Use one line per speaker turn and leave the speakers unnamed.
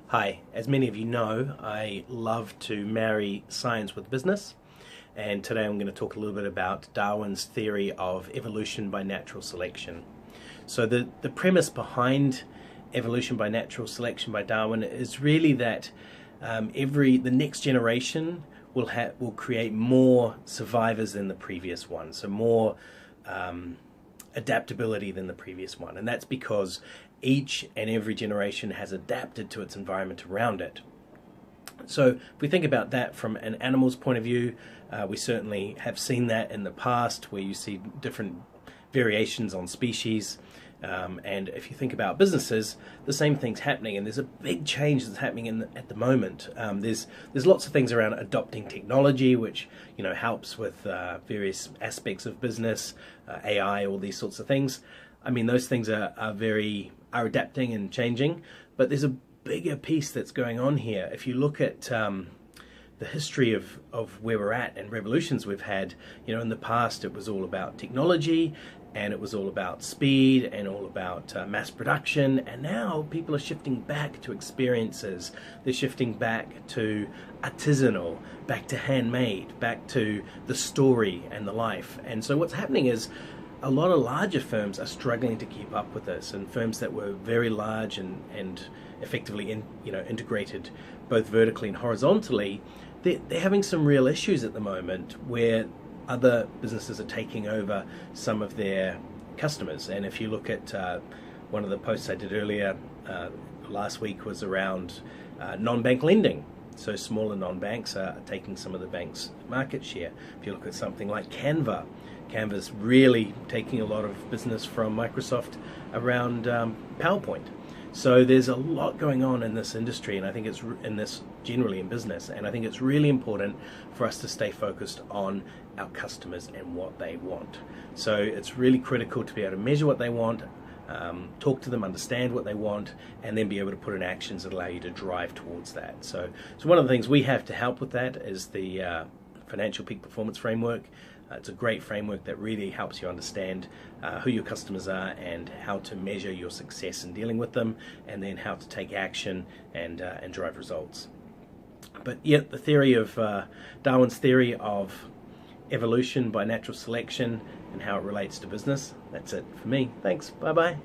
Hi, as many of you know, I love to marry science with business, and today I'm going to talk a little bit about Darwin's theory of evolution by natural selection. So the premise behind evolution by natural selection by Darwin is really that the next generation will create more survivors than the previous one, so more adaptability than the previous one, and that's because each and every generation has adapted to its environment around it. So if we think about that from an animal's point of view, we certainly have seen that in the past where you see different variations on species. And if you think about businesses, the same thing's happening, and there's a big change that's happening at the moment. There's lots of things around adopting technology, which helps with various aspects of business, AI, all these sorts of things. I mean, those things are adapting and changing, but there's a bigger piece that's going on here. If you look at the history of where we're at and revolutions we've had, in the past it was all about technology, and it was all about speed and all about mass production, and now people are shifting back to experiences. They're shifting back to artisanal, back to handmade, back to the story and the life. And so what's happening is a lot of larger firms are struggling to keep up with this, and firms that were very large and effectively integrated both vertically and horizontally, they're having some real issues at the moment where other businesses are taking over some of their customers. And if you look at one of the posts I did earlier last week was around non-bank lending. So smaller non-banks are taking some of the bank's market share. If you look at something like Canva's really taking a lot of business from Microsoft around PowerPoint. So there's a lot going on in this industry, and I think it's in this generally in business, and I think it's really important for us to stay focused on our customers and what they want. So it's really critical to be able to measure what they want, talk to them, understand what they want, and then be able to put in actions that allow you to drive towards that. So one of the things we have to help with that is the Financial Peak Performance Framework. It's a great framework that really helps you understand who your customers are and how to measure your success in dealing with them, and then how to take action and drive results. But yet the theory of Darwin's theory of evolution by natural selection and how it relates to business, that's it for me. Thanks. Bye-bye.